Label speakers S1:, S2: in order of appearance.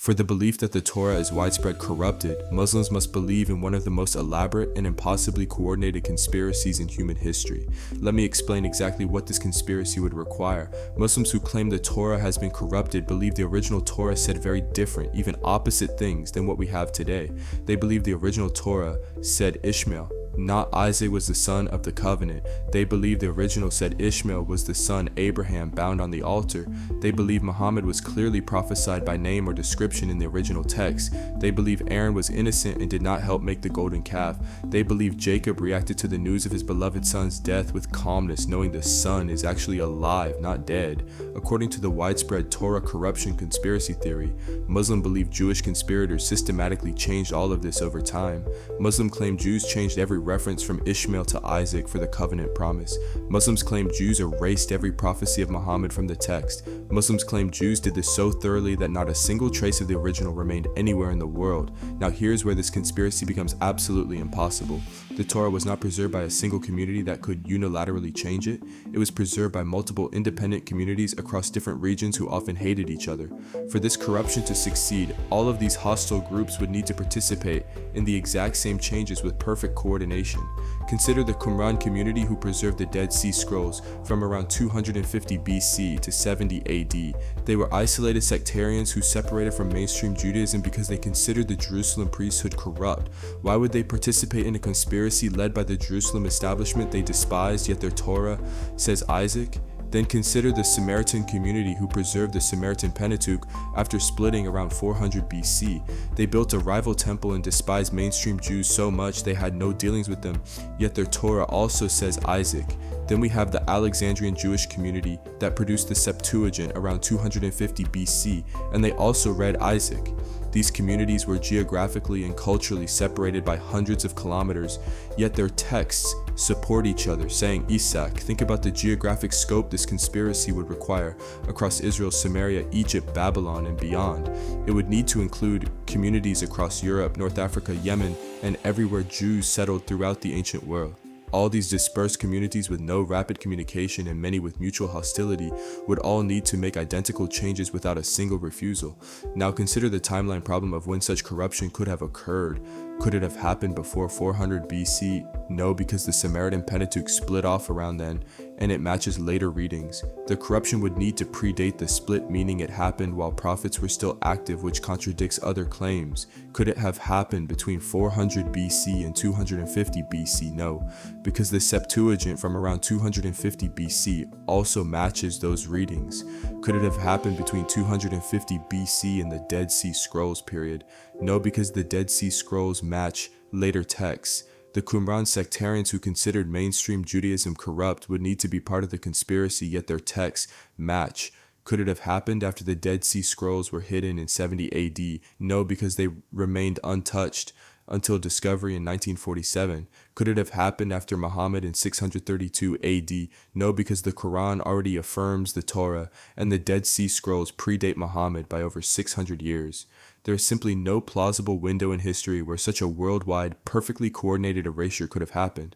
S1: For the belief that the Torah is widespread corrupted, Muslims must believe in one of the most elaborate and impossibly coordinated conspiracies in human history. Let me explain exactly what this conspiracy would require. Muslims who claim the Torah has been corrupted believe the original Torah said very different, even opposite things than what we have today. They believe the original Torah said Ishmael, not Isaac, was the son of the covenant. They believe the original said Ishmael was the son Abraham bound on the altar. They believe Muhammad was clearly prophesied by name or description in the original text. They believe Aaron was innocent and did not help make the golden calf. They believe Jacob reacted to the news of his beloved son's death with calmness, knowing the son is actually alive, not dead. According to the widespread Torah corruption conspiracy theory, Muslim believe Jewish conspirators systematically changed all of this over time. Muslim claim Jews changed every reference from Ishmael to Isaac for the covenant promise. Muslims claim Jews erased every prophecy of Muhammad from the text. Muslims claim Jews did this so thoroughly that not a single trace of the original remained anywhere in the world. Now here's where this conspiracy becomes absolutely impossible. The Torah was not preserved by a single community that could unilaterally change it. It was preserved by multiple independent communities across different regions who often hated each other. For this corruption to succeed, all of these hostile groups would need to participate in the exact same changes with perfect coordination. Consider the Qumran community who preserved the Dead Sea Scrolls from around 250 BC to 70 AD. They were isolated sectarians who separated from mainstream Judaism because they considered the Jerusalem priesthood corrupt. Why would they participate in a conspiracy led by the Jerusalem establishment they despised, yet their Torah says Isaac? Then consider the Samaritan community who preserved the Samaritan Pentateuch after splitting around 400 BC. They built a rival temple and despised mainstream Jews so much they had no dealings with them, yet their Torah also says Isaac. Then we have the Alexandrian Jewish community that produced the Septuagint around 250 BC, and they also read Isaac. These communities were geographically and culturally separated by hundreds of kilometers, yet their texts support each other, saying Isaac. Think about the geographic scope this conspiracy would require across Israel, Samaria, Egypt, Babylon, and beyond. It would need to include communities across Europe, North Africa, Yemen, and everywhere Jews settled throughout the ancient world. All these dispersed communities with no rapid communication and many with mutual hostility would all need to make identical changes without a single refusal. Now consider the timeline problem of when such corruption could have occurred. Could it have happened before 400 BC? No, because the Samaritan Pentateuch split off around then, and it matches later readings. The corruption would need to predate the split, meaning it happened while prophets were still active, which contradicts other claims. Could it have happened between 400 BC and 250 BC? No, because the Septuagint from around 250 BC also matches those readings. Could it have happened between 250 BC and the Dead Sea Scrolls period? No, because the Dead Sea Scrolls match later texts. The Qumran sectarians who considered mainstream Judaism corrupt would need to be part of the conspiracy, yet their texts match. Could it have happened after the Dead Sea Scrolls were hidden in 70 AD? No, because they remained untouched until discovery in 1947. Could it have happened after Muhammad in 632 AD? No, because the Quran already affirms the Torah, and the Dead Sea Scrolls predate Muhammad by over 600 years. There is simply no plausible window in history where such a worldwide, perfectly coordinated erasure could have happened.